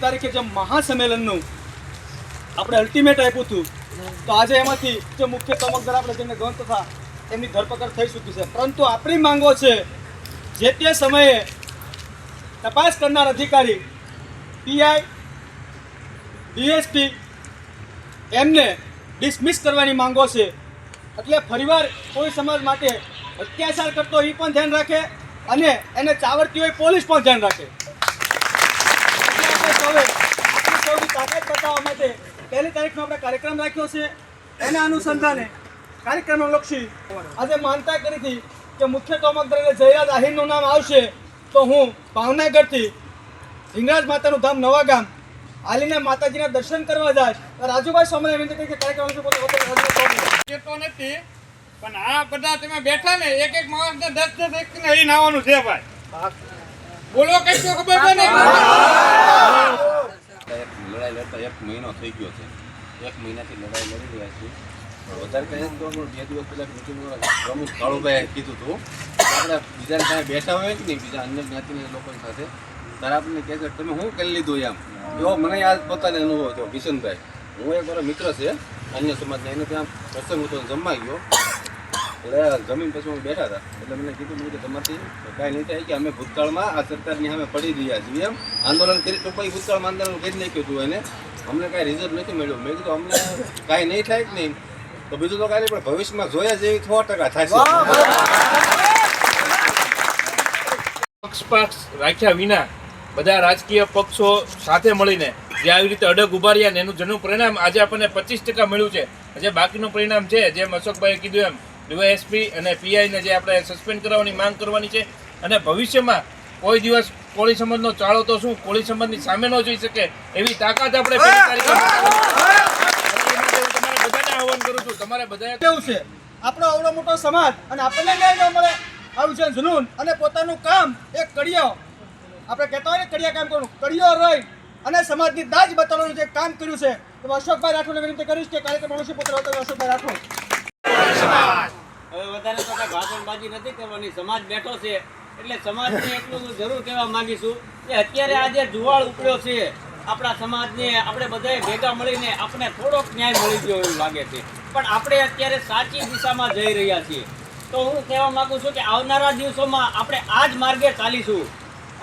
તારીખે જે મહાસંમેલનનું આપણે અલ્ટિમેટ આપ્યું હતું, તો આજે એમાંથી જે મુખ્ય તમકદાર આપણે જેમને ગણત હતા એમની ધરપકડ થઈ ચૂકી છે. પરંતુ આપણી માંગો છે જે તે સમયે તપાસ કરનાર અધિકારી પીઆઈ ડીએસપી એમને ડિસમિસ કરવાની માંગો છે. એટલે ફરીવાર કોઈ સમાજ માટે અત્યાચાર કરતો એ પણ ધ્યાન રાખે અને એને ચાવડતી હોય પોલીસ પણ ધ્યાન રાખે. સૌની તાકાત બતાવવા માટે 1 તારીખનો આપણે કાર્યક્રમ રાખ્યો છે. એના અનુસંધાને કાર્યક્રમનો લક્ષી આજે માનતા કરી હતી કે મુખ્ય તોમકદાર જયરાજ આહિરનું નામ આવશે તો હું ભાવનગરથી હિંગળાજ માતાનું ધામ નવા ગામ હાલીને માતાજીના દર્શન કરવા જાય. રાજુભાઈ સોમણે વિનંતી કરી કે કાર્યક્રમ નથી, પણ આ બધા તમે બેઠા ને એક માણસને 10 વ્યક્તિને અહીં નાવાનું છે ભાઈ. બોલો કઈ તો ખબર છે ને. લડાઈ લડતા 1 મહિનો થઈ ગયો છે. 1 મહિનાથી લડાઈ લડી રહ્યા છીએ. વધારે કહે તો 2 દિવસ પહેલા મિટિંગમાં પ્રમુખ કાળુભાઈએ કીધું હતું આપણે બીજાને ત્યાં બેઠા હોય કે નહીં, બીજા અન્ય જ્ઞાતિના લોકોની સાથે, ત્યારે આપણને કહે છે તમે શું કરી લીધું એમ. એવો મને આજ પોતાને અનુભવ થયો. કિશનભાઈ, હું એક મારો મિત્ર છે અન્ય સમાજના, એને ત્યાં પ્રસંગ હતો જમવા ગયો. એટલે જમીન પછી અમે બેઠા હતા એટલે મને કીધું કે તમારથી કાંઈ નહીં થાય કે અમે ભૂતકાળમાં આ સરકારની સામે પડી રહ્યા છીએ એમ. આંદોલન કરી તો પછી ભૂતકાળમાં આંદોલન કરી નાખ્યું હતું એને, અમને કાંઈ રિઝલ્ટ નથી મળ્યું. મેં કીધું અમને કાંઈ નહીં થાય કે નહીં તો બીજું તો કાંઈ પણ ભવિષ્યમાં જોયા જેવી 100% થશે. પક્ષપાત રાખ્યા વિના બધા રાજકીય પક્ષો સાથે મળીને જે આવી રીતે અડગ ઉભા રહ્યા ને એનું જેનું પરિણામ આજે આપણને 25% મળ્યું છે. જે બાકીનું પરિણામ છે જેમ અશોકભાઈએ કીધું એમ ડીવાયએસપી અને પીઆઈને જે આપણે સસ્પેન્ડ કરવાની માંગ કરવાની છે. અને ભવિષ્યમાં કોઈ દિવસ કોળી સમાજનો ચાળો તો શું કોળી સમાજની સામે ન જોઈ શકે એવી તાકાત આપણે બધાને આહવાન કરું છું. તમારે બધાએ કેવું છે આપણો આવડો મોટો સમાજ અને આપણને ન્યાય ન મળે આવું છે જુનૂન અને પોતાનું કામ એક કડિયો આપણે કહેતા હોય ને કડિયા કામ કરવું, કડિયો રહી અને સમાજની દાજ બતાવવાનું જે કામ કર્યું છે. તો અશોકભાઈ રાઠોડને વિનંતી કરીશ કે કાર્યક્રમ પુત્ર અશોકભાઈ રાઠોડ. હવે વધારે તો કઈ ભાષણબાજી નથી કરવાની. સમાજ બેઠો છે એટલે સમાજને એટલું જરૂર કહેવા માંગીશું કે અત્યારે આજે જુવાળ ઉપડ્યો છે આપણા સમાજને. આપણે બધાએ ભેગા મળીને આપણે થોડોક ન્યાય મળી ગયો એવું લાગે છે, પણ આપણે અત્યારે સાચી દિશામાં જઈ રહ્યા છીએ. તો હું કહેવા માંગુ છું કે આવનારા દિવસોમાં આપણે આ જ માર્ગે ચાલીશું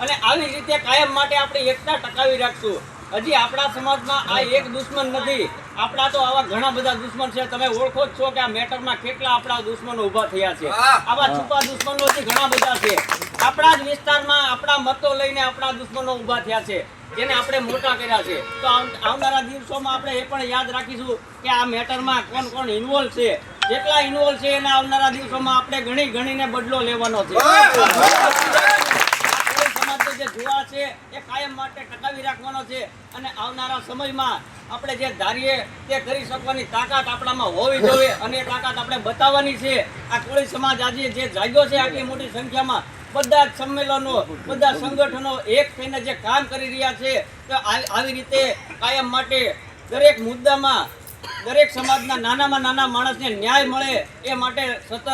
અને આવી રીતે કાયમ માટે આપણે એકતા ટકાવી રાખશું. હજી આપણા સમાજમાં આ એક દુશ્મન નથી, આપણા તો આવા ઘણા બધા દુશ્મન છે. તમે ઓળખો જ છો કે આ મેટરમાં કેટલા આપણા દુશ્મનો ઊભા થયા છે. આવા છુપા દુશ્મનો ઘણા બધા છે. આપણા જ વિસ્તારમાં આપણા મતો લઈને આપણા દુશ્મનો ઊભા થયા છે જેને આપણે મોટા કર્યા છે. તો આવનારા દિવસોમાં આપણે એ પણ યાદ રાખીશું કે આ મેટરમાં કોણ કોણ ઇન્વોલ્વ છે. જેટલા ઇન્વોલ્વ છે એના આવનારા દિવસોમાં આપણે ગણીને બદલો લેવાનો છે. જે જુવા છે એ કાયમ માટે ટકાવી રાખવાનો છે અને આવનારા સમયમાં આપણે જે ધારીએ તે કરી શકવાની તાકાત આપણામાં હોવી જોઈએ અને એ તાકાત આપણે બતાવવાની છે. આ કોળી સમાજ આજે જે જાગ્યો છે આટલી મોટી સંખ્યામાં, બધા જ સંમેલનો, બધા સંગઠનો એક થઈને જે કામ કરી રહ્યા છે, તો આવી રીતે કાયમ માટે દરેક મુદ્દામાં દરેક સમાજના નાનામાં નાના માણસને ન્યાય મળે એ માટે સતત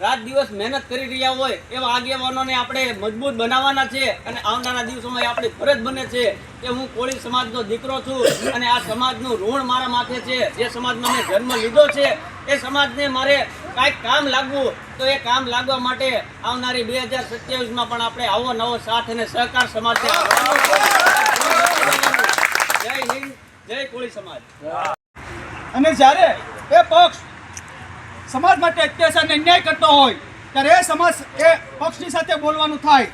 રાત દિવસ મહેનત કરી રહ્યા હોય એવા આગેવાનોને આપણે મજબૂત બનાવવાના છે. અને આવનારા દિવસોમાં આપણી ફરજ બને છે કે હું કોળી સમાજનો દીકરો છું અને આ સમાજનું ઋણ મારા માથે છે. જે સમાજમાં મેં જન્મ લીધો છે એ સમાજને મારે કાંઈક કામ લાગવું, તો એ કામ લાગવા માટે આવનારી 2027માં પણ આપણે આવો નવો સાથ અને સહકાર સમાજને જય હિન્દ, જય કોળી સમાજ. અને જ્યારે એ પક્ષ સમાજ માટે અત્યાચારને ન્યાય કરતો હોય ત્યારે એ સમાજ એ પક્ષની સાથે બોલવાનું થાય,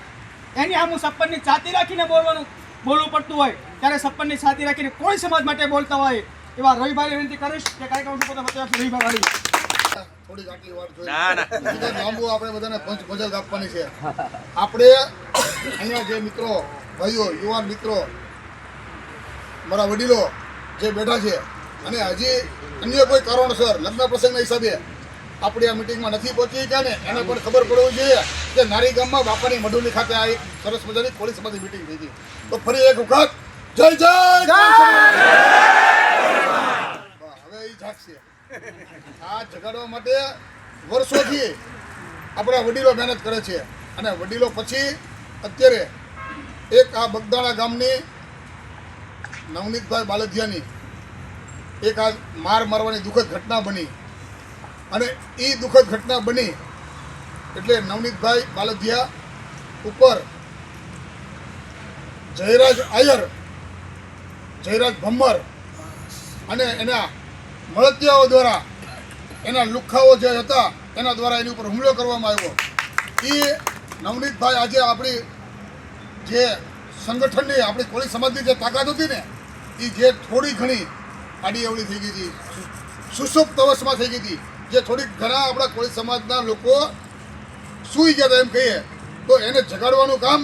એની આમ સપનની છાતી રાખીને બોલવું પડતું હોય ત્યારે સપનની છાતી રાખીને કોઈ સમાજ માટે બોલતા હોય એવા રવિભાઈ વિનંતી કરીશ કે કાર્યક્રમ રવિભાઈ થોડીક આટલી વાર જોઈએ લાંબુ આપણે બધાને પંચ આપવાની છે. આપણે અહીંયા જે મિત્રો ભાઈઓ યુવાન મિત્રો મારા વડીલો જે બેઠા છે અને હજી અન્ય કોઈ કારણોસર લગ્ન પ્રસંગના હિસાબે આપણી આ મિટિંગમાં નથી પહોંચી ગયા ને એને પણ ખબર પડવું જોઈએ કે નારી ગામમાં બાપાની મઢુલી ખાતે આ એક સરસ મજાની કોળી સમાજની મિટિંગ થઈ હતી. તો ફરી એક વખત જય જય હવે એ જાગશે. આ જગાડવા માટે વર્ષોથી આપણા વડીલો મહેનત કરે છે અને વડીલો પછી અત્યારે એક આ બગદાણા ગામની નવનીતભાઈ બાલદિયાની એક આ મારવાની દુઃખદ ઘટના બની અને એ દુઃખદ ઘટના બની એટલે નવનીતભાઈ બાલદિયા ઉપર જયરાજ આયર, જયરાજ ભમ્મર અને એના મળતિયાઓ દ્વારા, એના લુખ્ખાઓ જે હતા એના દ્વારા એની ઉપર હુમલો કરવામાં આવ્યો. એ નવનીતભાઈ આજે આપણી જે સંગઠનની, આપણી કોળી સમાજની જે તાકાત હતી ને, એ જે થોડી ઘણી આડી અવળી થઈ ગઈ હતી, સુષુપ્ત અવસ્થામાં થઈ ગઈ હતી, જે થોડીક ઘણા આપણા કોળી સમાજના લોકો સૂઈ ગયા હતા એમ કહીએ તો એને જગાડવાનું કામ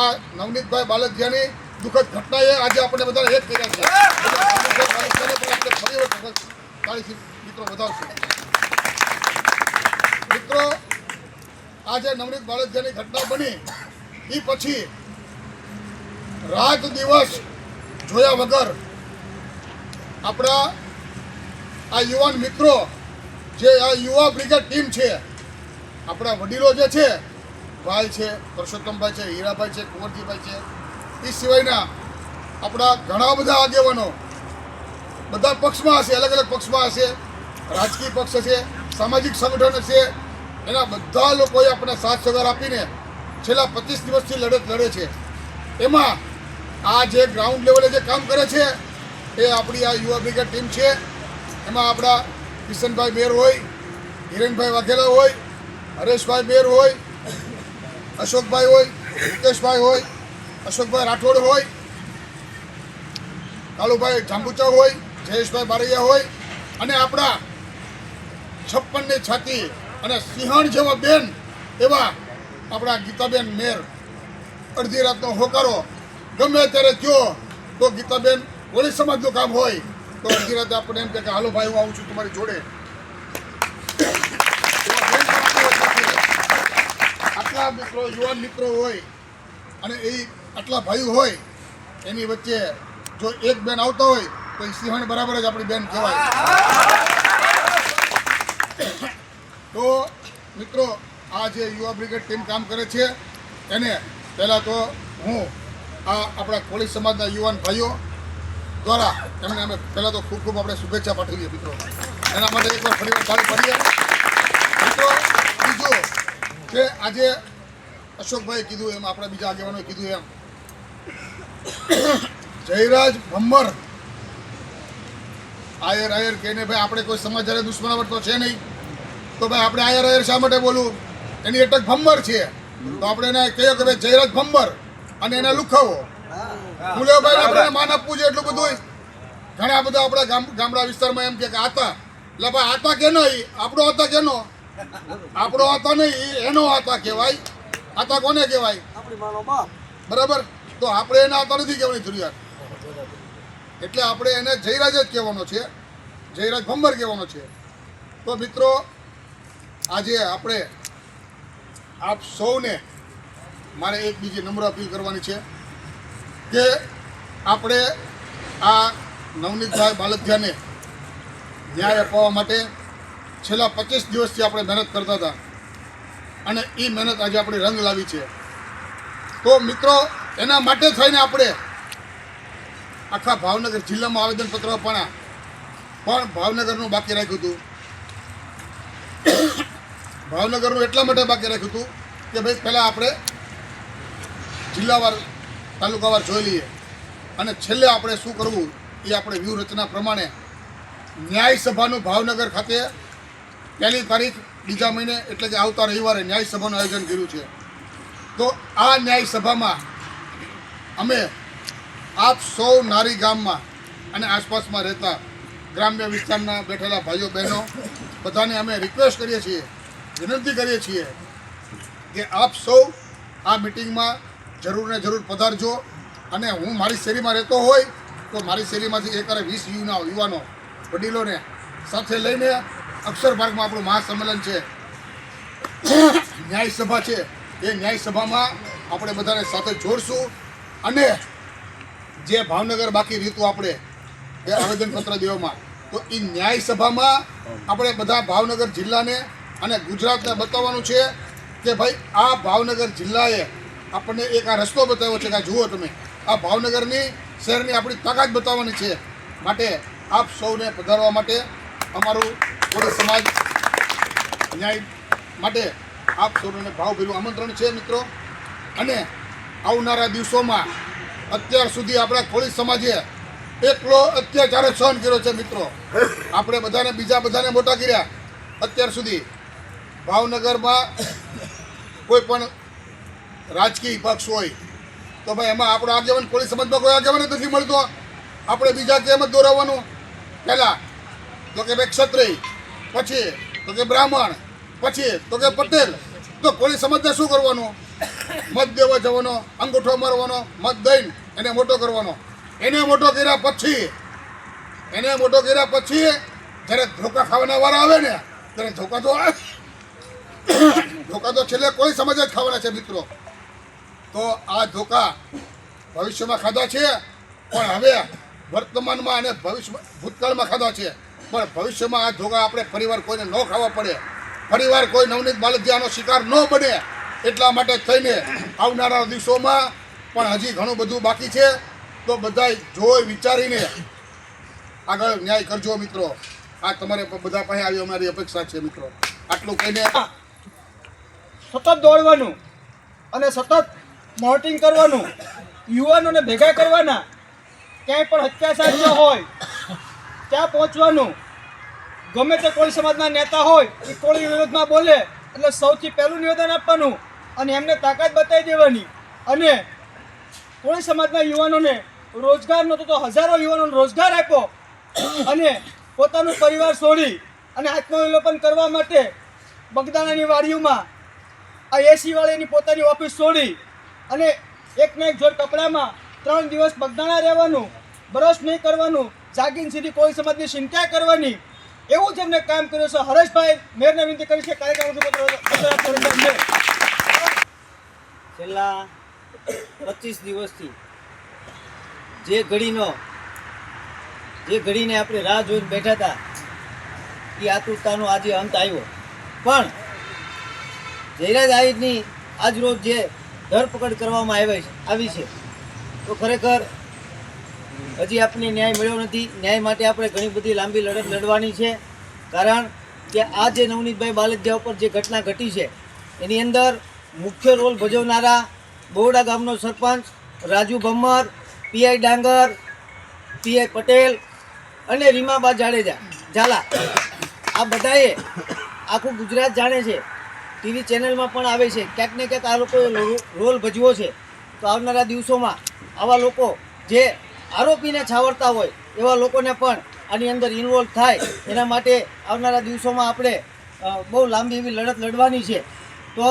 આ નવનીતભાઈ બાલદિયાની દુઃખદ ઘટનાએ આજે આપણે બધાને એક કર્યા છે. ફરી વખત તાળીથી મિત્રો વધાવશું. મિત્રો આજે નવનીત બાલદિયાની ઘટના બની એ પછી રાત દિવસ જોયા વગર આપણા આ યુવાન મિત્રો, જે આ યુવા બ્રિગેડ ટીમ છે, આપણા વડીલો જે છે, ભાઈ છે, પરસોત્તમભાઈ છે, હીરાભાઈ છે, કુંવરજીભાઈ છે, એ સિવાયના આપણા ઘણા બધા આગેવાનો બધા પક્ષમાં હશે, અલગ અલગ પક્ષમાં હશે, રાજકીય પક્ષ હશે, સામાજિક સંગઠન હશે, એના બધા લોકોએ આપણે સાથ સહકાર આપીને છેલ્લા 25 દિવસથી લડત લડે છે. એમાં આ જે ગ્રાઉન્ડ લેવલે જે કામ કરે છે એ આપણી આ યુવા બ્રિગેડ ટીમ છે. એમાં આપણા કિશનભાઈ બેર હોય, હિરેનભાઈ વાઘેલા હોય, હરેશભાઈ બેર હોય, અશોકભાઈ હોય, મુકેશભાઈ હોય, અશોકભાઈ રાઠોડ હોય, કાલુભાઈ જાંબુચા હોય, જયેશભાઈ બારૈયા હોય અને આપણા 56ની છાતી અને સિંહણ જેવા બેન એવા આપણા ગીતાબેન મેર. અડધી રાતનો હોકારો ગમે ત્યારે કયો તો ગીતાબેન કોળી સમાજનું કામ હોય તો અડધી રાતે આપણે એમ કે હાલો ભાઈ હું આવું છું તમારી જોડે. આટલા મિત્રો, યુવાન મિત્રો હોય અને એ આટલા ભાઈઓ હોય, એની વચ્ચે જો એક બેન આવતા હોય તો એ સિંહણ બરાબર જ આપણી બેન કહેવાય. તો મિત્રો આ જે યુવા બ્રિગેડ ટીમ કામ કરે છે એને પહેલાં તો હું આ આપણા કોળી સમાજના યુવાન ભાઈઓ દ્વારા એમને અમે પહેલાં તો ખૂબ ખૂબ આપણે શુભેચ્છા પાઠવીએ મિત્રો. એના માટે એકવાર ફરીવાર તાળી પાડીએ મિત્રો. બીજું કે આજે અશોકભાઈ કીધું એમ, આપણા બીજા આગેવાનોએ કીધું એમ, જયરાજ ભમ્મર આયર કહીને ભાઈ આપણે કોઈ સમાજ દુશ્મનાવટ તો છે નહીં, તો ભાઈ આપણે આયર શા માટે બોલવું? એની અટક ભમ્મર છે તો આપણે એને કહીએ કે ભાઈ જયરાજ ભમ્મર અને એને લુખાવો. ફુલેભાઈ આપણે માન આપવું છે એટલું બધું. ઘણા બધા આપણા ગામડા વિસ્તારમાં એમ કે આતા, એટલે ભાઈ આતા કેનો? આપણો આતા કેનો? આપણો આતા નહીં, એનો આતા કહેવાય. આતા કોને કહેવાય? બરાબર. તો આપણે એને આતા નથી કહેવાની જરૂરિયાત. એટલે આપણે એને જયરાજ જ કહેવાનો છે, જયરાજ ભમ્મર કહેવાનો છે. તો મિત્રો આજે આપણે આપ સૌને મારે એક બીજી નમ્ર અપીલ કરવાની છે કે આપણે આ નવનીતભાઈ બાલદિયાને ન્યાય અપાવવા માટે છેલ્લા 25 દિવસથી આપણે મહેનત કરતા હતા અને એ મહેનત આજે આપણે રંગ લાવી છે. તો મિત્રો એના માટે થઈને આપણે આખા ભાવનગર જિલ્લામાં આવેદનપત્ર આપવાના પણ ભાવનગરનું બાકી રાખ્યું હતું. ભાવનગરનું એટલા માટે બાકી રાખ્યું હતું કે ભાઈ પહેલાં આપણે જિલ્લાવાર તાલુકાવાર જોઈ લઈએ અને છેલ્લે આપણે શું કરવું એ આપણે વ્યૂહરચના પ્રમાણે ન્યાય સભાનું ભાવનગર ખાતે 1 તારીખ બીજા મહિને એટલે કે આવતા રવિવારે ન્યાય સભાનું આયોજન કર્યું છે. તો આ ન્યાય સભામાં અમે આપ સૌ નારી ગામમાં અને આસપાસમાં રહેતા ગ્રામ્ય વિસ્તારના બેઠેલા ભાઈઓ બહેનો બધાને અમે રિક્વેસ્ટ કરીએ છીએ, વિનંતી કરીએ છીએ કે આપ સૌ આ મિટિંગમાં જરૂર ને જરૂર પધારજો. અને હું મારી શેરીમાં રહેતો હોય તો મારી શેરીમાંથી એકારે 20 યુવાનો વડીલોને સાથે લઈને અક્ષર પાર્કમાં આપણું મહાસંમેલન છે, ન્યાય સભા છે, એ ન્યાય સભામાં આપણે બધાને સાથે જોડશું અને જે ભાવનગર બાકી રીતું આપણે એ આવેદનપત્ર દેવામાં, તો એ ન્યાય સભામાં આપણે બધા ભાવનગર જિલ્લાને અને ગુજરાતને બતાવવાનું છે કે ભાઈ આ ભાવનગર જિલ્લાએ આપણને એક આ રસ્તો બતાવ્યો છે કે આ જુઓ તમે, આ ભાવનગરની શહેરની આપણી તાકાત બતાવવાની છે. માટે આપ સૌને પધારવા માટે અમારું કોળી સમાજ ન્યાય માટે આપ સૌને ભાવભર્યું આમંત્રણ છે મિત્રો. અને આવનારા દિવસોમાં અત્યાર સુધી આપણા કોળી સમાજે એટલો અત્યાચાર સહન કર્યો છે મિત્રો. આપણે બધાને બીજા બધાને મોટા કર્યા. અત્યાર સુધી ભાવનગરમાં કોઈ પણ રાજકીય પક્ષ હોય તો ભાઈ એમાં આપણો આગેવાન કોળી સમાજમાં કોઈ આગેવાન જ નથી મળતો. આપણે બીજા કેમ જ દોરાવવાનું? પહેલાં તો કે ભાઈ ક્ષત્રિય, પછી તો કે બ્રાહ્મણ, પછી તો કે પટેલ. તો કોળી સમાજને શું કરવાનું? મત દેવા જવાનો, અંગૂઠો મારવાનો, મત દઈને એને મોટો કરવાનો. એને મોટો કર્યા પછી જ્યારે ધોકા ખાવાના વાળા આવે ને ત્યારે ધોકા તો છેલ્લે કોઈ સમાજ જ ખાવાના છે મિત્રો. તો આ ધોકા ભવિષ્યમાં ખાધા છે, પણ હવે વર્તમાનમાં અને ભૂતકાળમાં ખાધા છે, પણ ભવિષ્યમાં આ ધોકા આપણે ફરીવાર કોઈને ન ખાવા પડે, ફરીવાર કોઈ નવનીત બાલદિયાનો શિકાર ન બને, એટલા માટે થઈને આવનારા દિવસોમાં પણ હજી ઘણું બધું બાકી છે. તો બધાય જોઈ વિચારીને આગળ ન્યાય કરજો મિત્રો. આ તમારે બધા પાસે આવી અમારી અપેક્ષા છે મિત્રો. આટલું કહીને સતત દોડવાનું અને સતત મોનિટરિંગ કરવાનું, યુવાનોને ભેગા કરવાના, ક્યાંય પણ અત્યાચાર ન હોય ત્યાં પહોંચવાનું. ગમે તે કોળી સમાજના નેતા હોય એ કોળી વિરોધમાં બોલે એટલે સૌથી પહેલું નિવેદન આપવાનું અને એમને તાકાત બતાવી દેવાની. અને કોળી સમાજના યુવાનોને રોજગાર નહોતો તો હજારો યુવાનોને રોજગાર આપ્યો અને પોતાનું પરિવાર છોડી અને આત્મવિલોપન કરવા માટે બગદાણાની વાડીઓમાં આ એસી વાળીની પોતાની ઓફિસ છોડી અને એકને એક જોડ કપડામાં 3 દિવસ બગદાણા રહેવાનું, બ્રશ નહીં કરવાનું, જાગીને સીધી કોળી સમાજની ચિંતા કરવાની, એવું જ એમને કામ કર્યું છે. હરેશભાઈ મેયરને વિનંતી કરી છે કાર્યક્રમ છેલ્લા 25 દિવસથી જે ઘડીને આપણે રાહ જોઈને બેઠા હતા એ આતુરતાનો આજે અંત આવ્યો. પણ જયરાજ આહિરની આજ રોજ જે ધરપકડ કરવામાં આવી છે તો ખરેખર હજી આપણને ન્યાય મળ્યો નથી. ન્યાય માટે આપણે ઘણી બધી લાંબી લડત લડવાની છે. કારણ કે આ જે નવનીતભાઈ બાલદિયા ઉપર જે ઘટના ઘટી છે એની અંદર મુખ્ય રોલ ભજવનારા બહોડા ગામનો સરપંચ રાજુ ભમ્મર, પીઆઈ ડાંગર, પીઆઈ પટેલ અને રીમાબા ઝાલા આ બધાએ આખું ગુજરાત જાણે છે, ટીવી ચેનલમાં પણ આવે છે. ક્યાંક ને ક્યાંક આ લોકોએ રોલ ભજવો છે. તો આવનારા દિવસોમાં આવા લોકો જે આરોપીને છાવરતા હોય એવા લોકોને પણ આની અંદર ઇન્વોલ્વ થાય એના માટે આવનારા દિવસોમાં આપણે બહુ લાંબી એવી લડત લડવાની છે. તો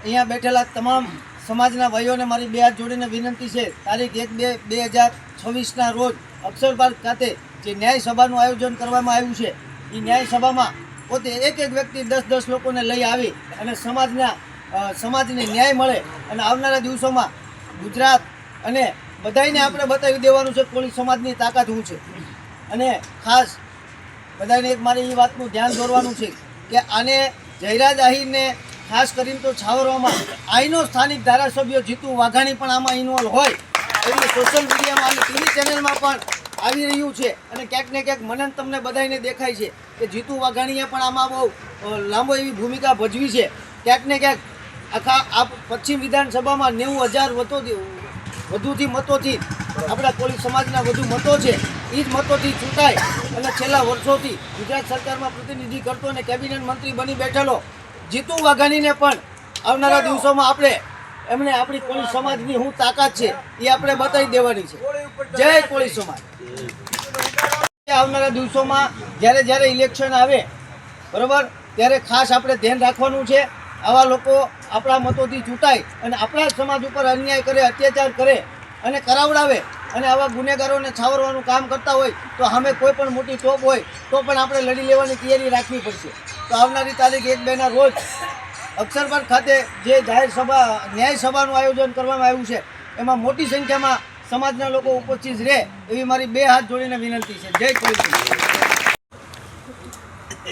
અહીંયા બેઠેલા તમામ સમાજના ભાઈઓને મારી 2 હાથ જોડીને વિનંતી છે, તારીખ 1/2/2026ના રોજ અક્ષરપાર્ક ખાતે જે ન્યાય સભાનું આયોજન કરવામાં આવ્યું છે એ ન્યાય સભામાં પોતે એક વ્યક્તિ 10 લોકોને લઈ આવી અને સમાજને ન્યાય મળે અને આવનારા દિવસોમાં ગુજરાત અને બધાને આપણે બતાવી દેવાનું છે કોળી સમાજની તાકાત શું છે. અને ખાસ બધાને એક મારી એ વાતનું ધ્યાન દોરવાનું છે કે આને જયરાજ આહિરને ખાસ કરીને તો છાવરવામાં અહીંનો સ્થાનિક ધારાસભ્ય જીતુ વાઘાણી પણ આમાં ઇન્વોલ્વ હોય એવી સોશિયલ મીડિયામાં અને ટીવી ચેનલમાં પણ આવી રહ્યું છે. અને ક્યાંક ને ક્યાંક મને તમને બધાને દેખાય છે કે જીતુ વાઘાણીએ પણ આમાં બહુ લાંબો એવી ભૂમિકા ભજવી છે. ક્યાંક ને ક્યાંક આખા આ પશ્ચિમ વિધાનસભામાં 90,000 વધુથી મતોથી આપણા કોળી સમાજના વધુ મતો છે એ જ મતોથી ચૂંટાય અને છેલ્લા વર્ષોથી ગુજરાત સરકારમાં પ્રતિનિધિ કરતો અને કેબિનેટ મંત્રી બની બેઠેલો જીતુ વાઘાણીને પણ આવનારા દિવસોમાં આપણે એમને આપણી કોળી સમાજની શું તાકાત છે એ આપણે બતાવી દેવાની છે. જય કોળી સમાજ. આવનારા દિવસોમાં જ્યારે ઇલેક્શન આવે બરાબર ત્યારે ખાસ આપણે ધ્યાન રાખવાનું છે. આવા લોકો આપણા મતોથી ચૂંટાય અને આપણા સમાજ ઉપર અન્યાય કરે, અત્યાચાર કરે અને કરાવડાવે અને આવા ગુનેગારોને છાવરવાનું કામ કરતા હોય તો સામે કોઈ પણ મોટી તોપ હોય તો પણ આપણે લડી લેવાની તૈયારી રાખવી પડશે. તો આવનારી તારીખ 1-2ના રોજ અક્ષરપાર્ક ખાતે જે જાહેર સભા ન્યાય સભાનું આયોજન કરવામાં આવ્યું છે એમાં મોટી સંખ્યામાં સમાજના લોકો ઉપસ્થિત રહે એવી મારી 2 હાથ જોડીને વિનંતી છે. જય કોળી સમાજ.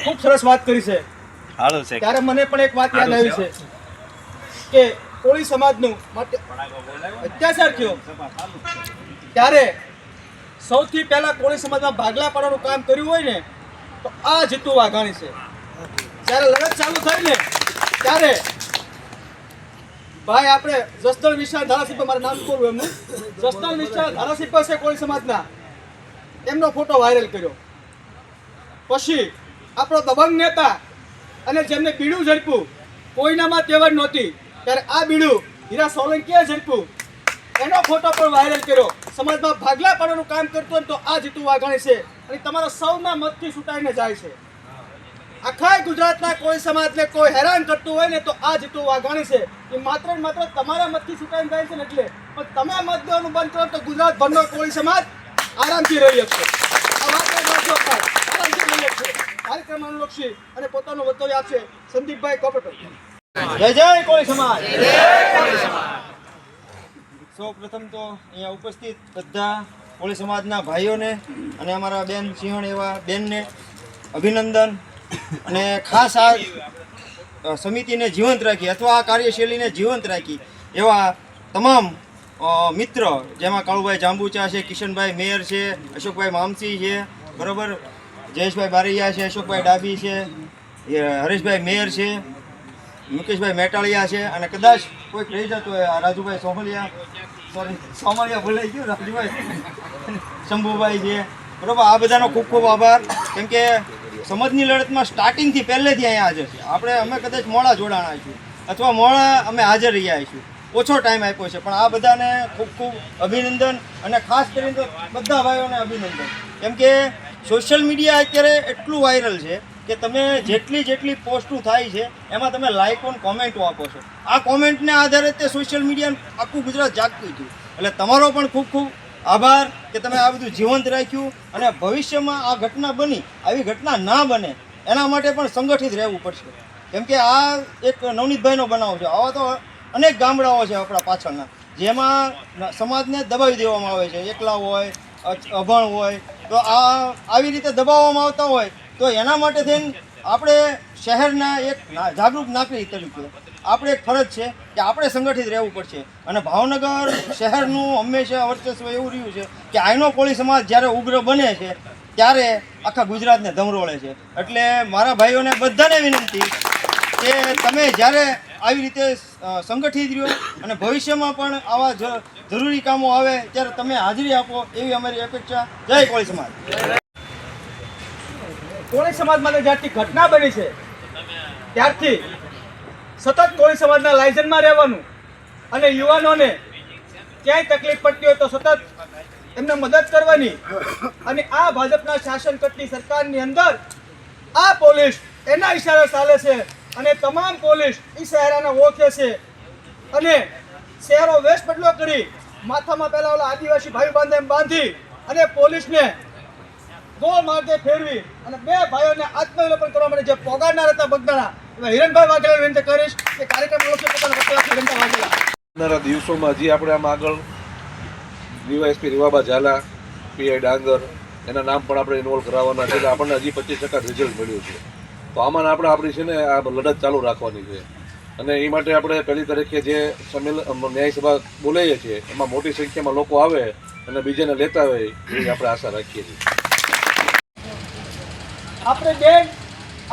ખૂબ સરસ વાત કરી છે. ત્યારે મને પણ એક વાત યાદ આવી છે કે કોળી સમાજનું માટે અત્યાચાર થયો ત્યારે સૌથી પહેલા કોળી સમાજમાં ભાગલા પાડવાનું કામ કર્યું હોય ને તો આ જીતુ વાઘાણી છે. જ્યારે લડત ચાલુ થઈ ને ત્યારે ભાઈ આપણે જસદણ વિશાળ ધારાસભ્ય, મારું નામ બોલું એમનું, જસદણ વિશાળ ધારાસભ્ય છે કોળી સમાજના, એમનો ફોટો વાયરલ કર્યો. પછી આપણો દબંગ નેતા અને જેમને બીડું ઝડપ્યું, કોઈનામાં તેવડ નહોતી ત્યારે આ બીડું હીરા સોલંકીએ ઝડપ્યું, એનો ફોટો પણ વાયરલ કર્યો. સમાજમાં ભાગલા પાડવાનું કામ કરતો હોય તો આ જીતુ વાઘાણી છે અને તમારા સૌના મતથી છૂટાઈને જાય છે. આખા ગુજરાતના કોઈ સમાજને કોઈ હેરાન કરતું હોય ને તો આ જીતુ વાઘાણી છે. એ માત્ર ને માત્ર તમારા મતથી છૂટાઈને જાય છે ને એટલે પણ તમે મત દેવાનું બંધ કરો તો ગુજરાતભરનો કોળી સમાજ આરામથી રહી શકશે. આ વાતને રાખજો ખાસ, આરામથી રહી શકશે. કાર્યક્રમ અનુલક્ષી અને પોતાનું વક્તવ્ય આપશે સંદીપભાઈ કોપટો. જય જય કોળી સમાજ. સૌ પ્રથમ તો અહીંયા ઉપસ્થિત બધા કોળી સમાજના ભાઈઓને અને અમારા બેન સિંહણ એવા બેનને અભિનંદન. અને ખાસ આ સમિતિને જીવંત રાખી અથવા આ કાર્યશૈલીને જીવંત રાખી એવા તમામ મિત્ર, જેમાં કાળુભાઈ જાંબુચા છે, કિશનભાઈ મેયર છે, અશોકભાઈ મામસી છે, બરાબર, જયેશભાઈ બારૈયા છે, અશોકભાઈ ડાબી છે, હરેશભાઈ મેયર છે, મુકેશભાઈ મેટાળિયા છે, અને કદાચ કોઈક રહી જતો હોય રાજુભાઈ સોમલિયા ભૂલાઈ ગયું, રાજુભાઈ શંભુભાઈ છે, બરાબર. આ બધાનો ખૂબ ખૂબ આભાર. કેમ કે સમાજની લડતમાં સ્ટાર્ટિંગથી પહેલેથી અહીંયા હાજર છે. અમે કદાચ મોડા જોડાણ આવીશું અથવા મોડા અમે હાજર રહ્યા આવીશું, ઓછો ટાઈમ આપ્યો છે, પણ આ બધાને ખૂબ ખૂબ અભિનંદન. અને ખાસ કરીને તો બધા ભાઈઓને અભિનંદન. કેમ કે સોશિયલ મીડિયા અત્યારે એટલું વાયરલ છે કે તમે જેટલી પોસ્ટો થાય છે એમાં તમે લાઇક ઓન કોમેન્ટો આપો છો. આ કોમેન્ટને આધારે તે સોશિયલ મીડિયા આખું ગુજરાત જાગતું હતું. એટલે તમારો પણ ખૂબ ખૂબ આભાર કે તમે આ બધું જીવંત રાખ્યું. અને ભવિષ્યમાં આ ઘટના બની, આવી ઘટના ના બને એના માટે પણ સંગઠિત રહેવું પડશે. કેમ કે આ એક નવનીતભાઈનો બનાવ છે. આવા તો અનેક ગામડાઓ છે આપણા પાછળના, જેમાં સમાજને દબાવી દેવામાં આવે છે. એકલા હોય, અભણ હોય, તો આવી રીતે દબાવવામાં આવતા હોય તો એના માટે થઈને આપણે શહેરના એક જાગૃત નાગરિક તરીકે આપણે એક ફરજ છે કે આપણે સંગઠિત રહેવું પડશે. અને ભાવનગર શહેરનું હંમેશા વર્ચસ્વ એવું રહ્યું છે કે આઈનો કોળી સમાજ જ્યારે ઉગ્ર બને છે ત્યારે આખા ગુજરાતને ધમરોળે છે. એટલે મારા ભાઈઓને બધાને વિનંતી કે તમે જ્યારે આવી રીતે સંગઠિત રહ્યો અને ભવિષ્યમાં પણ આવા જરૂરી કામો આવે ત્યારે તમે હાજરી આપો એવી અમારી અપેક્ષા. જય કોળી સમાજ. કોળી સમાજ માટે જ્યારથી ઘટના બની છે ત્યારથી સતત કોળી સમાજના લાયસન્સમાં રહેવાનું અને યુવાનોને ક્યાંય તકલીફ પડતી હોય તો સતત એમને મદદ કરવાની. અને આ ભાજપના શાસન કરતી સરકારની અંદર આ પોલીસ એના ઈશારે ચાલે છે અને તમામ પોલીસ ઈશારાને ઓળખે છે. અને શહેરો વેશ બદલો કરી માથામાં પહેલા ઓલા આદિવાસી ભાઈ બાંધે એમ બાંધી અને પોલીસને ગોળ માર્ગે ફેરવી અને 2 ભાઈઓને આત્મવિલોપન કરવા માટે જે પોગાડનાર હતા બગદાણા, એવા હિરણભાઈ વાઘેલા વિનંતી કરીશ કે કાર્યક્રમ લોકો પોતાના વક્તવ્ય ઘંટા વાઘેલા. આવનારા દિવસોમાં હજી આપણે આમ આગળ ડીવાયએસપી રીવાબા ઝાલા, પીઆઈ ડાંગર, એના નામ પણ આપણે ઇન્વોલ્વ કરાવવાના છે. એટલે આપણને હજી 25% રિઝલ્ટ મળ્યું છે. તો આમાં આપણી છે ને આ લડત ચાલુ રાખવાની છે. અને એ માટે આપણે 1 તારીખે જે ન્યાયસભા બોલાવીએ છીએ એમાં મોટી સંખ્યામાં લોકો આવે અને બીજાને લેતા હોય એવી આપણે આશા રાખીએ છીએ. આપણે બેન,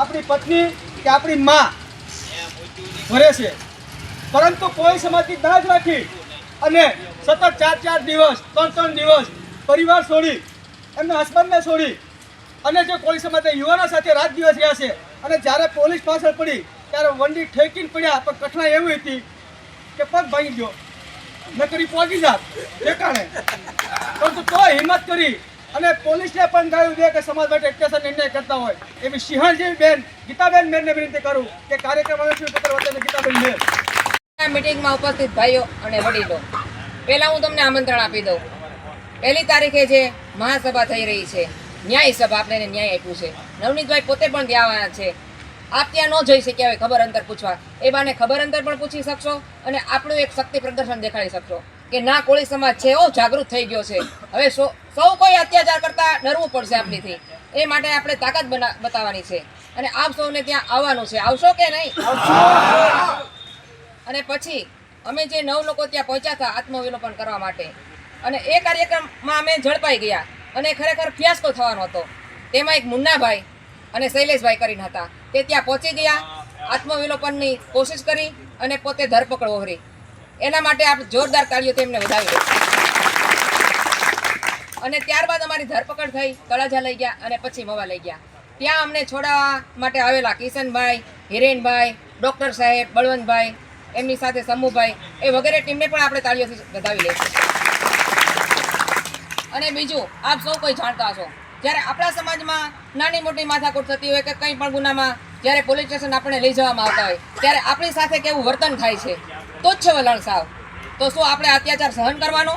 આપણી પત્ની કે આપણી માં ભરે છે, પરંતુ કોઈ સમાજની દાજ રાખી અને સતત 4 દિવસ 3 દિવસ પરિવાર છોડી, એમના હસબન્ડને છોડી અને જે કોળી સમાજના યુવાનો સાથે રાત દિવસ રહ્યા છે. અને જ્યારે પોલીસ પાછળ પડી ત્યારે વંડી ઠેકીને પડ્યા, પણ કઠણાઈ એવી હતી કે પગ ભાંગી ગયો, નકરી પહોંચી જાત ઠેકાણે. પરંતુ તો હિંમત કરી અને પોલીસને પણ કહ્યું છે કે સમાજ માટે અત્યાચાર નિર્ણય કરતા હોય એવી સિંહણ જેવી બેન ગીતાબેન મેરને વિનંતી કરું કે કાર્યક્રમ ગીતાબેન મેર. મીટિંગમાં ઉપસ્થિત ભાઈઓ અને વડીલો, પહેલા હું તમને આમંત્રણ આપી દઉં. 1 તારીખે જે મહાસભા થઈ રહી છે, ન્યાય સભા, આપણે ન્યાય આપ્યું છે. નવનીતભાઈ પોતે પણ ત્યાં આવવાના છે. આપ ત્યાં ન જઈ શક્યા હોય ખબર અંતર પૂછવા, એ બાને ખબર અંતર પણ પૂછી શકશો અને આપણું એક શક્તિ પ્રદર્શન દેખાડી શકશો. કે ના કોળી સમાજ છે એવો જાગૃત થઈ ગયો છે. હવે સૌ કોઈ અત્યાચાર કરતા ડરવું પડશે આપણીથી. એ માટે આપણે તાકાત બતાવવાની છે અને આપ સૌને ત્યાં આવવાનું છે. આવશો કે નહીં? અને પછી અમે જે 9 લોકો ત્યાં પહોંચ્યા હતા આત્મવિલોપન કરવા માટે, અને એ કાર્યક્રમમાં અમે ઝડપાઈ ગયા અને ખરેખર ફિયાસ્કો થવાનો હતો. તેમાં એક મુન્નાભાઈ અને શૈલેષભાઈ કરીને હતા, તે ત્યાં પહોંચી ગયા, આત્મવિલોપનની કોશિશ કરી અને પોતે ધરપકડ ઓહરી. એના માટે આપણે જોરદાર તાળીઓ તેમને વધાવી દઈએ. અને ત્યારબાદ અમારી ધરપકડ થઈ, તળાજા લઈ ગયા અને પછી મવા લઈ ગયા. ત્યાં અમને છોડાવવા માટે આવેલા કિશનભાઈ, હિરેનભાઈ, ડૉક્ટર સાહેબ, બળવંતભાઈ, એમની સાથે સમૂહભાઈ, એ વગેરે ટીમને પણ આપણે તાળીઓથી વધાવી લઈશું. અને બીજું, આપ સૌ કોઈ જાણતા હશો, જ્યારે આપણા સમાજમાં નાની મોટી માથાકૂટ થતી હોય કે કંઈ પણ ગુનામાં જ્યારે પોલીસ સ્ટેશન આપણે લઈ જવામાં આવતા હોય ત્યારે આપણી સાથે કેવું વર્તન થાય છે, તુચ્છ વલણ સાવ. તો શું આપણે અત્યાચાર સહન કરવાનો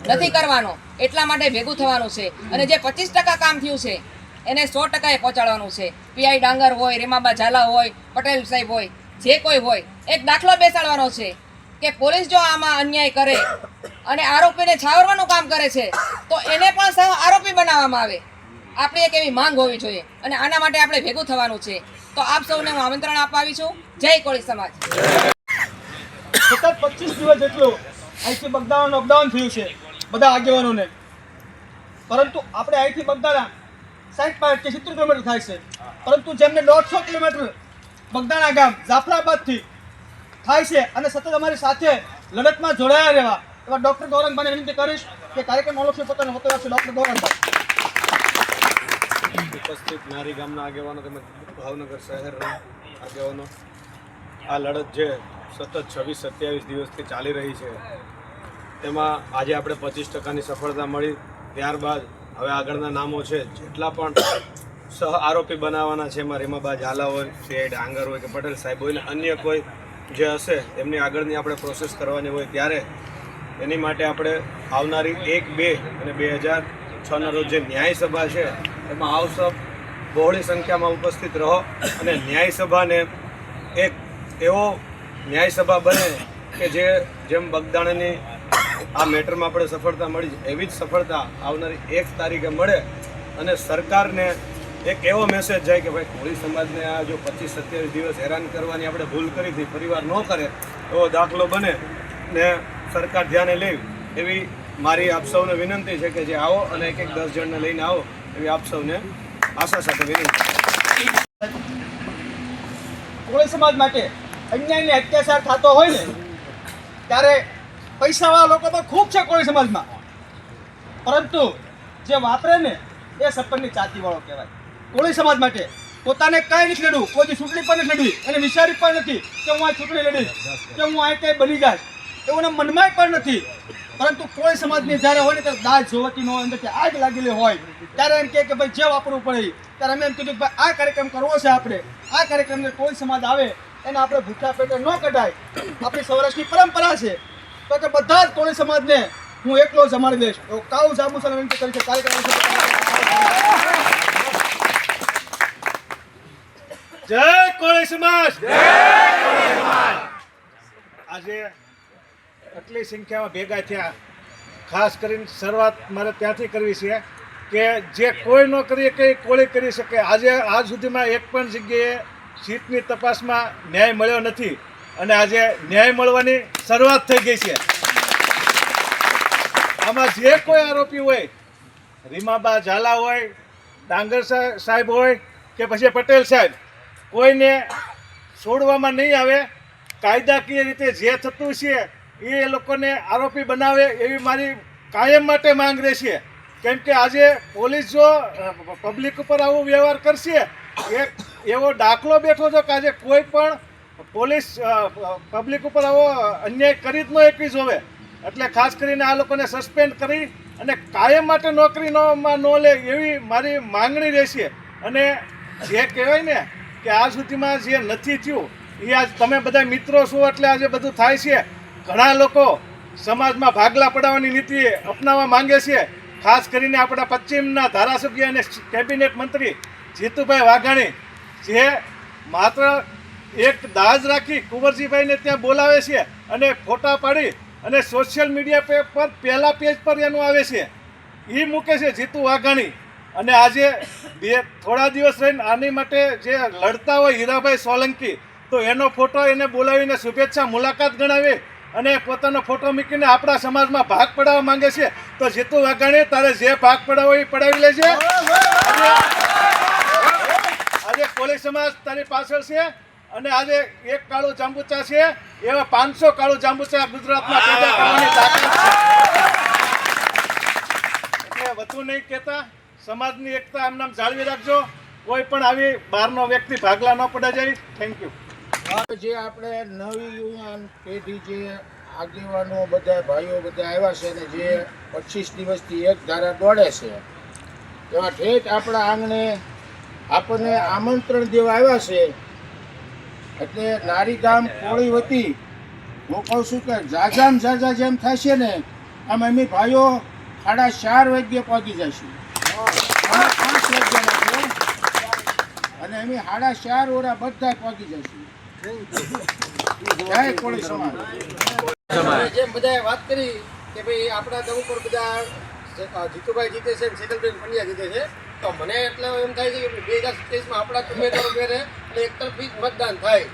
નથી? કરવાનો. એટલા માટે ભેગું થવાનું છે અને જે 25% કામ થયું છે એને 100% પહોંચાડવાનું છે. પીઆઈ ડાંગર હોય, રીમાબા ઝાલા હોય, પટેલ સાહેબ હોય, જે કોઈ હોય, એક દાખલો બેસાડવાનો છે કે પોલીસ જો આમાં અન્યાય કરે અને આરોપીને છાવરવાનું કામ કરે છે તો એને પણ સહ આરોપી બનાવવામાં આવે. આપણી એક એવી માંગ હોવી જોઈએ અને આના માટે આપણે ભેગું થવાનું છે. તો આપ સૌને હું આમંત્રણ આપવા આવી છું. જય કોળી સમાજ. સતત 25 દિવસ જેટલું અહીંથી બગદાણાનું અપડાઉન થયું છે બધા આગેવાનોને, પરંતુ આપણે અહીંથી બગદાણા 60 કે 70 કિલોમીટર થાય છે, પરંતુ જેમને 150 કિલોમીટર બગદાણા ગામ જાફરાબાદથી થાય છે અને સતત અમારી સાથે લડતમાં જોડાયા રહેવા એવા ડૉક્ટર ગૌરંગભાઈને વિનંતી કરીશ કે કાર્યક્રમ અનુસરી પોતાને હોતો રાખશે. ડૉક્ટર ગૌરંગભાઈ. ઉપસ્થિત નારી ગામના આગેવાનો તેમજ ભાવનગર શહેરના આગેવાનો, આ લડત જે સતત 26-27 દિવસથી ચાલી રહી છે તેમાં આજે આપણે 25%ની સફળતા મળી. ત્યારબાદ હવે આગળના નામો છે જેટલા પણ સહ આરોપી બનાવવાના છે, એમાં રીમાબા ઝાલા હોય, પીઆઈ ડાંગર હોય કે પટેલ સાહેબ હોય ને અન્ય કોઈ જે હશે એમની આગળની આપણે પ્રોસેસ કરવાની હોય ત્યારે એની માટે આપણે આવનારી 1, 2 અને 2006ના રોજ જે ન્યાય સભા છે એમાં આપ સૌ બહોળી સંખ્યામાં ઉપસ્થિત રહો અને ન્યાય સભાને એક એવો ન્યાય સભા બને કે જેમ બગદાણાની આ મેટરમાં આપણે સફળતા મળી એવી જ સફળતા આવનારી 1 તારીખે મળે અને સરકારને એક એવો મેસેજ જાય કે ભાઈ કોળી સમાજને આ જો 25-27 દિવસ હેરાન કરવાની આપણે ભૂલ કરી હતી, પરિવાર ન કરે એવો દાખલો બને ને સરકાર ધ્યાને લે એવી મારી આપ સૌને વિનંતી છે કે જે આવો અને 1-10 જણને લઈને આવો એવી આપ સૌને આશા સાથે વિનંતી. કોળી સમાજ માટે અન્યાય ને અત્યાચાર થતો હોય ને ત્યારે પૈસાવાળા લોકો તો ખૂબ છે કોળી સમાજમાં, પરંતુ જે વાપરે ને એ સપનની ચાતીવાળો કહેવાય. કોળી સમાજ માટે પોતાને કાંઈ નથી લડવું, કોઈ ચૂંટણી પણ નથી લડવી, એને વિચારી પણ નથી કે હું આ ચૂંટણી લડીશ કે હું આ કંઈ બની જાય, એવું મનમાં પણ નથી. પરંતુ કોળી સમાજની જ્યારે હોય ને ત્યારે દાજ જોવતી ન હોય, અંદરથી આગ લાગેલી હોય ત્યારે એમ કે ભાઈ જે વાપરવું પડે ત્યારે અમે એમ કીધું કે ભાઈ આ કાર્યક્રમ કરવો છે, આપણે આ કાર્યક્રમને કોળી સમાજ આવે એને આપણે ભૂખ્યા પેટે ન કઢાય. આપણી સૌરાષ્ટ્રની પરંપરા છે તો કે બધા જ કોળી સમાજને હું એકલો જમાડી દઈશ. તો કાઉ જાંબુસર વિનંતી કરી છે કાર્યક્રમ. જય કોળી સમાજ. આજે આટલી સંખ્યામાં ભેગા થયા, ખાસ કરીને શરૂઆત મારે ત્યાંથી કરવી છે કે જે કોઈ ન કરી શકે એ કોળી કરી શકે. આજે આજ સુધીમાં એક પણ જગ્યાએ સીટની તપાસમાં ન્યાય મળ્યો નથી અને આજે ન્યાય મળવાની શરૂઆત થઈ ગઈ છે. આમાં જે કોઈ આરોપી હોય, રીમાબા ઝાલા હોય, ડાંગર સાહેબ હોય કે પછી પટેલ સાહેબ, કોઈને છોડવામાં નહીં આવે. કાયદાકીય રીતે જે થતું છે એ લોકોને આરોપી બનાવે એવી મારી કાયમ માટે માંગ રહેશે. કેમ કે આજે પોલીસ જો પબ્લિક ઉપર આવો વ્યવહાર કરશે, એક એવો દાખલો બેઠો છે કે આજે કોઈ પણ પોલીસ પબ્લિક ઉપર આવો અન્યાય કરી જ ન એકવી જોવે. એટલે ખાસ કરીને આ લોકોને સસ્પેન્ડ કરી અને કાયમ માટે નોકરીમાં ન લે એવી મારી માંગણી રહેશે. અને જે કહેવાય ને કે આજ સુધીમાં જે નથી થયું એ આજ તમે બધા મિત્રો છો એટલે આજે બધું થાય છે. ઘણા લોકો સમાજમાં ભાગલા પડાવવાની નીતિ અપનાવવા માંગે છે. ખાસ કરીને આપણા પશ્ચિમના ધારાસભ્ય અને કેબિનેટ મંત્રી જીતુભાઈ વાઘાણી, જે માત્ર એક દાજ રાખી કુંવરજીભાઈને ત્યાં બોલાવે છે અને ફોટા પાડી અને સોશિયલ મીડિયા પર પહેલા પેજ પર એનું આવે છે, એ મૂકે છે જીતુ વાઘાણી. અને આજે થોડા દિવસ રહીને આની માટે જે લડતા હોય હીરાભાઈ સોલંકી, તો એનો ફોટો એને બોલાવીને શુભેચ્છા મુલાકાત ગણાવી અને પોતાનો ફોટો મૂકીને આપણા સમાજમાં ભાગ પડાવવા માંગે છે. તો જીતુ વાઘાણી, તારે જે ભાગ પડાવો એ પડાવી લેજે. આજે કોળી સમાજ તારી પાછળ છે અને આજે એક કાળું જાંબુચા છે એવા 500 કાળું જાંબુચા ગુજરાતમાં પેદા કરવાની તાકાત છે. એટલે વધુ નહીં કહેતા, સમાજની એકતા આમ નામ જાળવી રાખજો. કોઈ પણ આવી બહારનો વ્યક્તિ ભાગલા ન પડે જાય. Thank you. જે આપણે નવી યુવાન પેઢી જે આગેવાનો બધા ભાઈઓ બધા આવ્યા છે ને જે 25 દિવસથી એક ધારા દોડે છે, એવા ઠેઠ આપણા આંગણે આપણને આમંત્રણ દેવા આવ્યા છે. એટલે નારી ગામ કોળી વતી હું કહું છું કે જાજામ જાજા જેમ થશે ને આમ અમે ભાઈઓ 4:30 વાગ્યે પહોંચી જશું. 5 વાગ્યાના છે અને અમે 4:30 ઓરા બધા પહોંચી જશું. જય કોળી સમાજ. જેમ બધાએ વાત કરી કે ભાઈ આપણા ગામ ઉપર બધા જીતુભાઈ જીતે છે, શીતલબેન પંડ્યા જીતે છે, તો મને એટલે એમ થાય છે કે 2027માં આપણા ઉમેદવારો મેરે અને એકતરફી જ મતદાન થાય.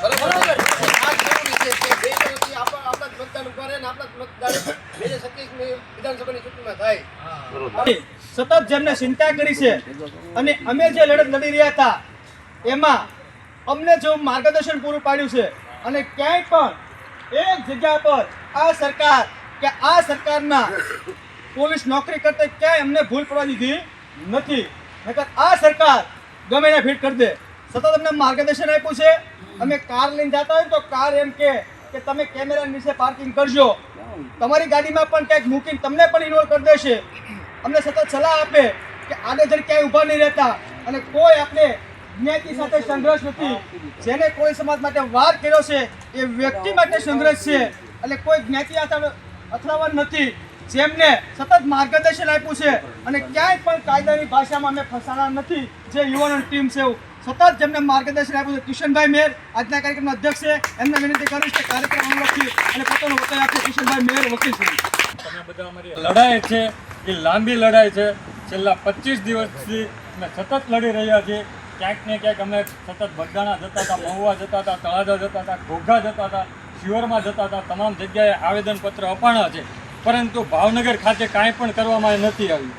બરાબર આ જરૂરી છે કે બે તરફથી આપણા જ મતદાન ઉપર રહે ને આપણા જ મતદાન 2027ની વિધાનસભાની ચૂંટણીમાં થાય. સતત જેમને ચિંતા કરી છે અને અમે જે લડત લડી રહ્યા હતા એમાં અમને જો માર્ગદર્શન પૂરું પાડ્યું છે અને ક્યાંય પણ એક જગ્યા પર આ સરકાર કે આ સરકારના પોલીસ નોકરી કરતા ક્યાંય અમને ભૂલ પડવા દીધી નથી. નકર આ સરકાર ગમે એને ફિટ કરી દે. સતત અમને માર્ગદર્શન આપ્યું છે. અમે કાર લઈને જતા હોય તો કાર એમ કે તમે કેમેરા નીચે પાર્કિંગ કરજો, તમારી ગાડીમાં પણ ક્યાંક મૂકીને તમને પણ ઇન્વોલ્વ કરી દેશે. અમને સતત સલાહ આપે કે આડેધડ ક્યાંય ઊભા નહીં રહેતા અને કોઈ આપણે જ્ઞાતિ સાથે સંઘર્ષ નથી. જેને કોઈ સમાજ માટે વાર કર્યો છે એ વ્યક્તિ માટે સંઘર્ષ છે, એટલે કોઈ જ્ઞાતિ અથડાવવાનું નથી. જેમને સતત માર્ગદર્શન આપ્યું છે અને ક્યાંય પણ કાયદાની ભાષામાં અમે ફસાણા નથી. જે યુવાનોની ટીમ છે સતત જેમને માર્ગદર્શન આપ્યું છે. કિશનભાઈ મેર આજના કાર્યક્રમના અધ્યક્ષ છે, એમને વિનંતી કરીશ કે કાર્યક્રમ અનુલક્ષી અને પોતાનો વકીલ આપશે. કિશનભાઈ મેર વકીલ છે. તમે બધા અમારી લડાઈ છે એ લાંબી લડાઈ છે. છેલ્લા 25 દિવસથી અમે સતત લડી રહ્યા છીએ. ક્યાંક ને ક્યાંક અમે સતત બગદાણા જતા હતા, મહુવા જતા હતા, તળાજા જતા હતા, ઘોઘા જતા હતા, શિહોરમાં જતા હતા. તમામ જગ્યાએ આવેદનપત્ર અપાણા છે, પરંતુ ભાવનગર ખાતે કાંઈ પણ કરવામાં નથી આવ્યું.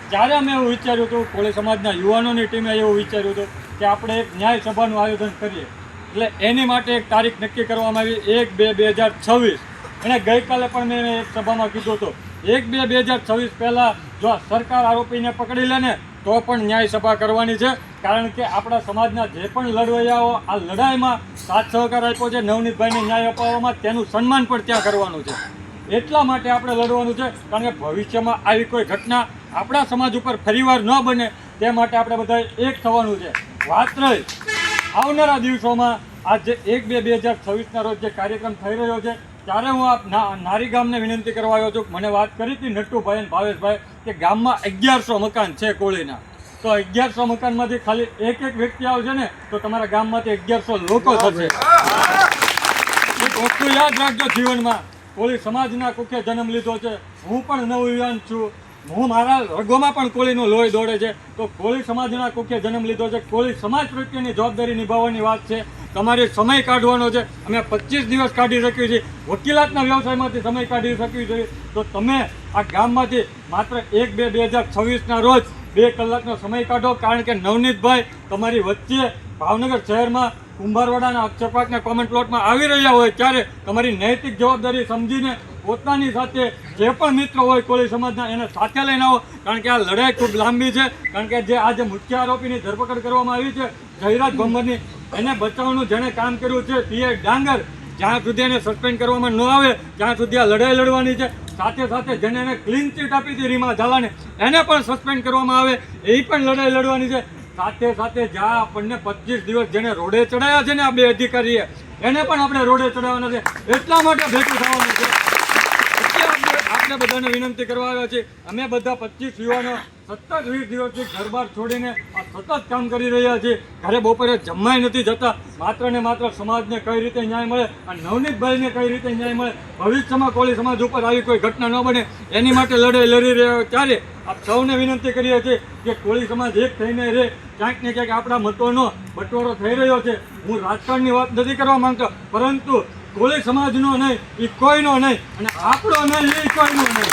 ત્યારે અમે એવું વિચાર્યું હતું, કોળી સમાજના યુવાનોની ટીમે એવું વિચાર્યું હતું કે આપણે એક ન્યાય સભાનું આયોજન કરીએ. એટલે એની માટે એક તારીખ નક્કી કરવામાં આવી 1/2/2026. અને ગઈકાલે પણ મેં એક સભામાં કીધું હતું 1/2/2026 પહેલાં જો સરકાર આરોપીને પકડી લે ને તો પણ ન્યાય સભા કરવાની છે. કારણ કે આપણા સમાજના જે પણ લડવૈયાઓ આ લડાઈમાં સાથ સહકાર આપ્યો છે, નવનીતભાઈને ન્યાય અપાવવામાં, તેનું સન્માન પણ ત્યાં કરવાનું છે. એટલા માટે આપણે લડવાનું છે, કારણ કે ભવિષ્યમાં આવી કોઈ ઘટના આપણા સમાજ ઉપર ફરીવાર ન બને તે માટે આપણે બધાએ એક થવાનું છે. વાત રહી આવનારા દિવસોમાં આ જે 1/2/2026ના રોજ જે કાર્યક્રમ થઈ રહ્યો છે, ત્યારે હું આ નારી ગામને વિનંતી કરવા આવ્યો છું. મને વાત કરી હતી નટુભાઈ અને ભાવેશભાઈ કે ગામમાં 1100 મકાન છે કોળીના, તો 1100 મકાનમાંથી ખાલી એક વ્યક્તિ આવશે ને તો તમારા ગામમાંથી 1100 લોકો થશે. એક વસ્તુ યાદ રાખજો, જીવનમાં કોળી સમાજના કુખે જન્મ લીધો છે. હું પણ નવયુવાન છું, હું મારા રગોમાં પણ કોળીનું લોહી દોડે છે, તો કોળી સમાજના કુખે જન્મ લીધો છે. કોળી સમાજ પ્રત્યેની જવાબદારી નિભાવવાની વાત છે. તમારે સમય કાઢવાનો છે. અમે 25 દિવસ કાઢી શકીએ છીએ, વકીલાતના વ્યવસાયમાંથી સમય કાઢી શકીએ છીએ. તો તમે આ ગામમાંથી માત્ર 1/2/2026ના રોજ 2 કલાકનો સમય કાઢો. કારણ કે નવનીતભાઈ તમારી વચ્ચે ભાવનગર શહેરમાં કુંભારવાડાના અક્ષરપાકના કોમેન્ટ પ્લોટમાં આવી રહ્યા હોય ત્યારે તમારી નૈતિક જવાબદારી સમજીને પોતાની સાથે જે પણ મિત્રો હોય કોળી સમાજના એને સાથે લઈને આવો. કારણ કે આ લડાઈ ખૂબ લાંબી છે. કારણ કે જે આજે મુખ્ય આરોપીની ધરપકડ કરવામાં આવી છે જયરાજ ભંબરની, એને બચાવવાનું જેણે કામ કર્યું છે પીઆઈ ડાંગર, જ્યાં સુધી એને સસ્પેન્ડ કરવામાં ન આવે ત્યાં સુધી આ લડાઈ લડવાની છે. સાથે સાથે જેને એને ક્લીન ચીટ આપી હતી રીમા ઝાલાને, એને પણ સસ્પેન્ડ કરવામાં આવે એ પણ લડાઈ લડવાની છે. સાથે સાથે જ્યાં આપણને 25 દિવસ જેને રોડે ચડાયા છે ને આ 2 અધિકારીએ, એને પણ આપણે રોડે ચડાવવાના છે. એટલા માટે ભેગું થવાનું છે. આપણે માટે બધાને વિનંતી કરવા આવ્યા છે. અમે બધા 25 યુવાનો સતત 20 દિવસથી ઘર બહાર છોડીને આ સતત કામ કરી રહ્યા છીએ. ઘરે બપોરે જમવાય નથી જતા. માત્ર ને માત્ર સમાજને કઈ રીતે ન્યાય મળે અને નવનીતભાઈને કઈ રીતે ન્યાય મળે, ભવિષ્યમાં કોળી સમાજ ઉપર આવી કોઈ ઘટના ન બને એની માટે લડાઈ લડી રહ્યા. ત્યારે આપ સૌને વિનંતી કરીએ છીએ કે કોળી સમાજ એક થઈને રહે. ક્યાંક ને ક્યાંક આપણા મતોનો બટવારો થઈ રહ્યો છે. હું રાજકારણની વાત નથી કરવા માંગતો, પરંતુ કોળી સમાજનો નહીં એ કોઈનો નહીં અને આપણો નહીં એ કોઈનો નહીં.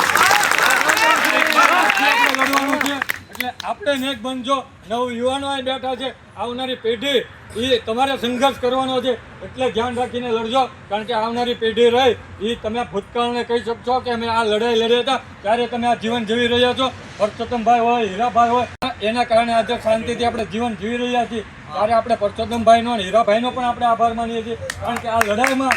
આપણે લડવાનું છે. એટલે આપણે નેક બનજો. નવ યુવાનો અહીં બેઠા છે. આવનારી પેઢી એ તમારે સંઘર્ષ કરવાનો છે. એટલે ધ્યાન રાખીને લડજો. કારણ કે આવનારી પેઢી રહી એ તમે ભૂતકાળને કહી શકશો કે અમે આ લડાઈ લડ્યા હતા ત્યારે તમે આ જીવન જીવી રહ્યા છો. પરસોત્તમભાઈ હોય, હીરાભાઈ હોય, એના કારણે આજે શાંતિથી આપણે જીવન જીવી રહ્યા છીએ. ત્યારે આપણે પરસોત્તમભાઈનો અને હીરાભાઈનો પણ આપણે આભાર માનીએ છીએ. કારણ કે આ લડાઈમાં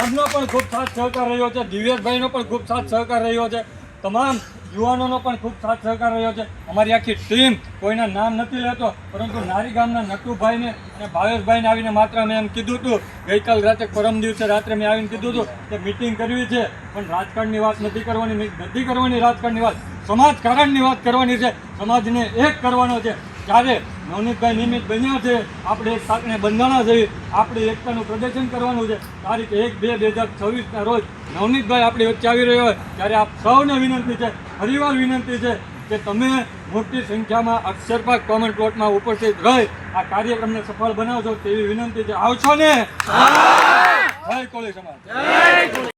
એમનો પણ ખૂબ સાથ સહકાર રહ્યો છે. દિવ્યેશભાઈનો પણ ખૂબ સાથ સહકાર રહ્યો છે. તમામ યુવાનોનો પણ ખૂબ સાથ સહકાર રહ્યો છે. અમારી આખી ટીમ કોઈના નામ નથી લેતો, પરંતુ નારી ગામના નટુભાઈને અને ભાવેશભાઈને આવીને માત્ર મેં એમ કીધું હતું, ગઈકાલ રાતે પરમ દિવસે રાત્રે મેં આવીને કીધું હતું કે મિટિંગ કરવી છે પણ રાજકારણની વાત નથી કરવાની રાજકારણની વાત સમાજકારણની વાત કરવાની છે. સમાજને એક કરવાનો છે. ત્યારે નવનીતભાઈ નિમિત્ત બન્યા છે. આપણે એક સાંકળે બંધાણા છે. આપણે એકતાનું પ્રદર્શન કરવાનું છે. તારીખ 1/2/2026 રોજ નવનીતભાઈ આપણી વચ્ચે આવી રહ્યો હોય ત્યારે આપ સૌને વિનંતી છે, ફરીવાર વિનંતી છે કે તમે મોટી સંખ્યામાં અક્ષરપાક કોમન પ્લોટમાં ઉપસ્થિત રહી આ કાર્યક્રમને સફળ બનાવજો તેવી વિનંતી છે. આવશો ને? જય કોળી સમાજ.